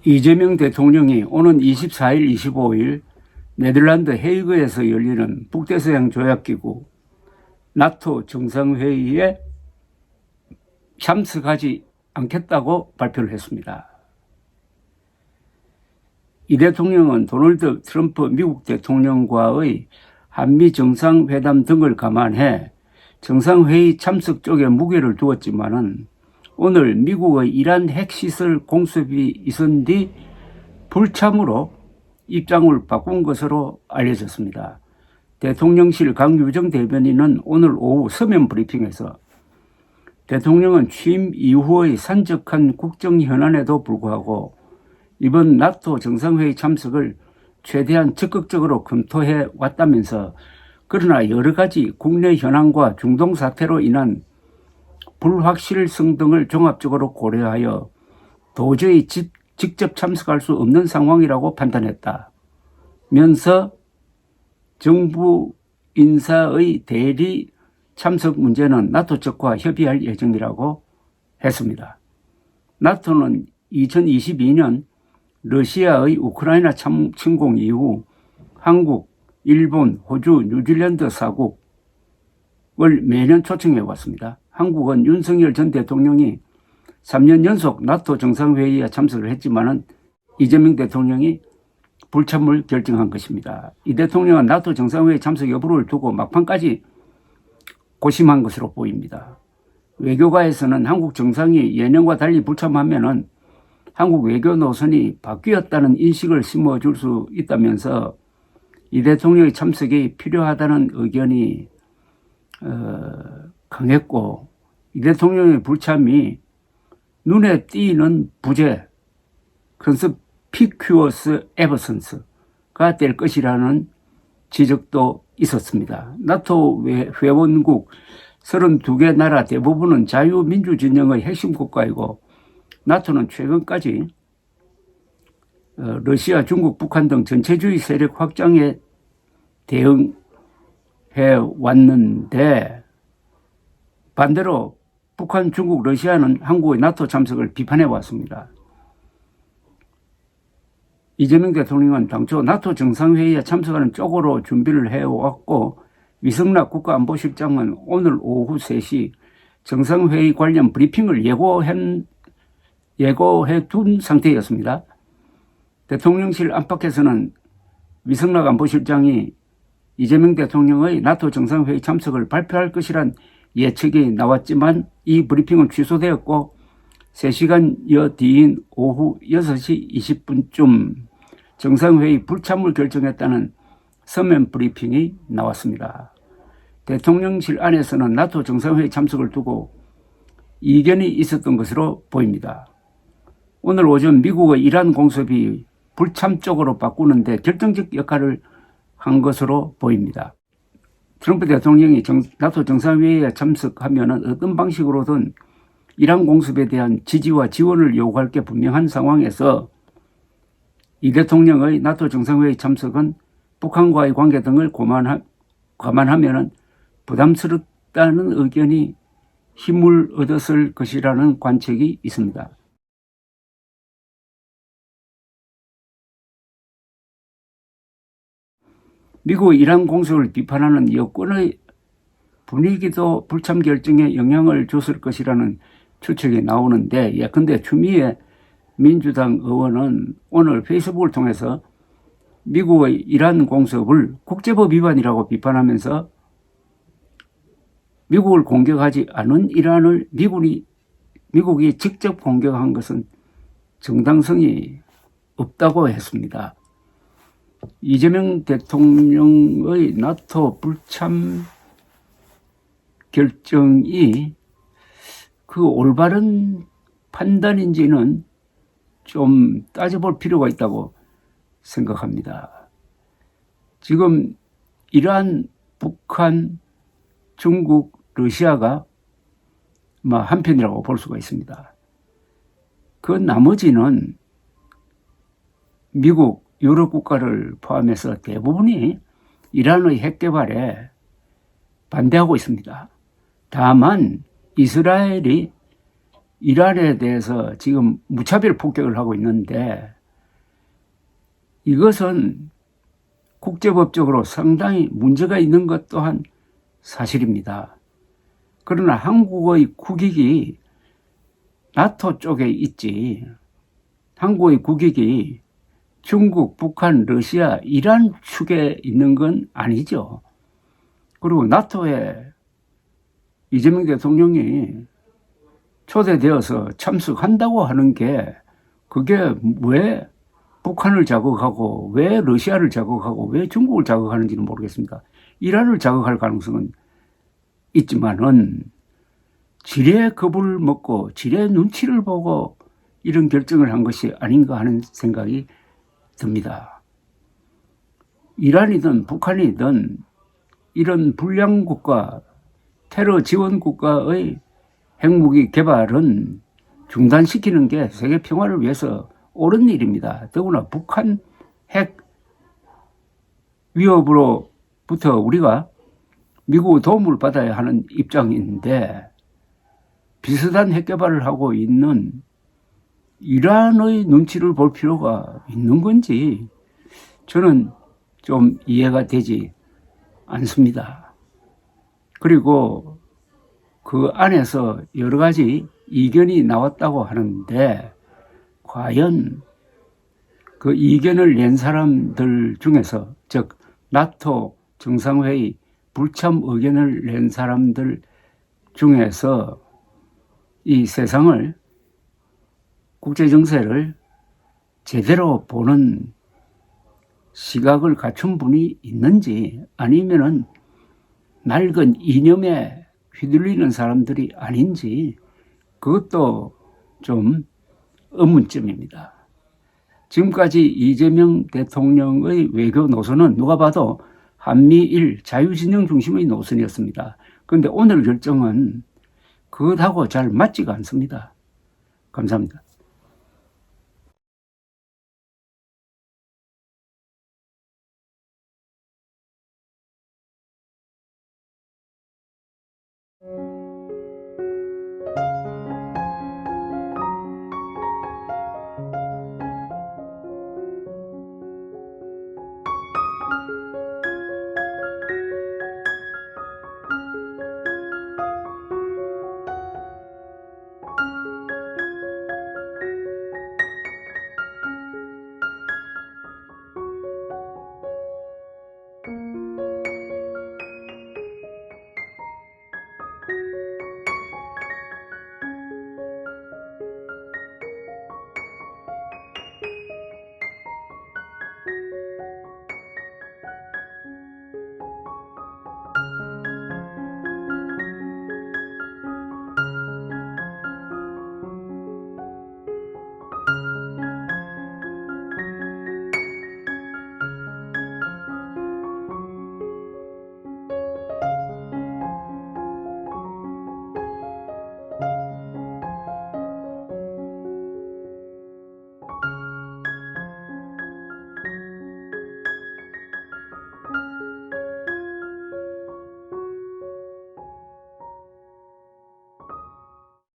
이재명 대통령이 오는 24일, 25일 네덜란드 헤이그에서 열리는 북대서양 조약기구 나토 정상회의에 참석하지 않겠다고 발표를 했습니다. 이 대통령은 도널드 트럼프 미국 대통령과의 한미 정상회담 등을 감안해 정상회의 참석 쪽에 무게를 두었지만은 오늘 미국의 이란 핵시설 공습이 있은 뒤 불참으로 입장을 바꾼 것으로 알려졌습니다. 대통령실 강유정 대변인은 오늘 오후 서면 브리핑에서 대통령은 취임 이후의 산적한 국정 현안에도 불구하고 이번 나토 정상회의 참석을 최대한 적극적으로 검토해 왔다면서 그러나 여러 가지 국내 현안과 중동 사태로 인한 불확실성 등을 종합적으로 고려하여 도저히 직접 참석할 수 없는 상황이라고 판단했다면서 정부 인사의 대리 참석 문제는 나토 측과 협의할 예정이라고 했습니다. 나토는 2022년 러시아의 우크라이나 침공 이후 한국, 일본, 호주, 뉴질랜드 4국을 매년 초청해 왔습니다. 한국은 윤석열 전 대통령이 3년 연속 나토 정상회의에 참석을 했지만은 이재명 대통령이 불참을 결정한 것입니다. 이 대통령은 나토 정상회의 참석 여부를 두고 막판까지 고심한 것으로 보입니다. 외교가에서는 한국 정상이 예년과 달리 불참하면은 한국 외교 노선이 바뀌었다는 인식을 심어줄 수 있다면서 이 대통령의 참석이 필요하다는 의견이 강했고 이 대통령의 불참이 눈에 띄는 부재, conspicuous absence가 될 것이라는 지적도 있었습니다. 나토 회원국 32개 나라 대부분은 자유민주 진영의 핵심 국가이고 나토는 최근까지 러시아, 중국, 북한 등 전체주의 세력 확장에 대응해 왔는데 반대로 북한, 중국, 러시아는 한국의 나토 참석을 비판해 왔습니다. 이재명 대통령은 당초 나토 정상회의에 참석하는 쪽으로 준비를 해왔고 위성락 국가안보실장은 오늘 오후 3시 정상회의 관련 브리핑을 예고해 둔 상태였습니다. 대통령실 안팎에서는 위성락 안보실장이 이재명 대통령의 나토 정상회의 참석을 발표할 것이란 예측이 나왔지만 이 브리핑은 취소되었고 3시간여 뒤인 오후 6시 20분쯤 정상회의 불참을 결정했다는 서면 브리핑이 나왔습니다. 대통령실 안에서는 나토 정상회의 참석을 두고 이견이 있었던 것으로 보입니다. 오늘 오전 미국의 이란 공습이 불참 쪽으로 바꾸는데 결정적 역할을 한 것으로 보입니다. 트럼프 대통령이 나토 정상회의에 참석하면 어떤 방식으로든 이란 공습에 대한 지지와 지원을 요구할 게 분명한 상황에서 이 대통령의 나토 정상회의 참석은 북한과의 관계 등을 감안하면 부담스럽다는 의견이 힘을 얻었을 것이라는 관측이 있습니다. 미국 이란 공습을 비판하는 여권의 분위기도 불참 결정에 영향을 줬을 것이라는 추측이 나오는데 예컨대 추미애 민주당 의원은 오늘 페이스북을 통해서 미국의 이란 공습을 국제법 위반이라고 비판하면서 미국을 공격하지 않은 이란을 미국이 직접 공격한 것은 정당성이 없다고 했습니다. 이재명 대통령의 나토 불참 결정이 그 올바른 판단인지는 좀 따져볼 필요가 있다고 생각합니다. 지금 이란, 북한, 중국, 러시아가 한편이라고 볼 수가 있습니다. 그 나머지는 미국, 유럽 국가를 포함해서 대부분이 이란의 핵 개발에 반대하고 있습니다. 다만 이스라엘이 이란에 대해서 지금 무차별 폭격을 하고 있는데 이것은 국제법적으로 상당히 문제가 있는 것 또한 사실입니다. 그러나 한국의 국익이 나토 쪽에 있지, 한국의 국익이 중국, 북한, 러시아, 이란 축에 있는 건 아니죠. 그리고 나토에 이재명 대통령이 초대되어서 참석한다고 하는 게 그게 왜 북한을 자극하고 왜 러시아를 자극하고 왜 중국을 자극하는지는 모르겠습니다. 이란을 자극할 가능성은 있지만은 지레 겁을 먹고 지레 눈치를 보고 이런 결정을 한 것이 아닌가 하는 생각이 듭니다. 이란이든 북한이든 이런 불량 국가, 테러 지원 국가의 핵무기 개발은 중단시키는 게 세계 평화를 위해서 옳은 일입니다. 더구나 북한 핵 위협으로부터 우리가 미국의 도움을 받아야 하는 입장인데 비슷한 핵 개발을 하고 있는 이란의 눈치를 볼 필요가 있는 건지 저는 좀 이해가 되지 않습니다. 그리고 그 안에서 여러 가지 이견이 나왔다고 하는데 과연 그 이견을 낸 사람들 중에서, 즉 나토 정상회의 불참 의견을 낸 사람들 중에서 이 세상을, 국제정세를 제대로 보는 시각을 갖춘 분이 있는지 아니면은 낡은 이념에 휘둘리는 사람들이 아닌지 그것도 좀 의문점입니다. 지금까지 이재명 대통령의 외교 노선은 누가 봐도 한미일 자유진영 중심의 노선이었습니다. 그런데 오늘 결정은 그것하고 잘 맞지가 않습니다. 감사합니다.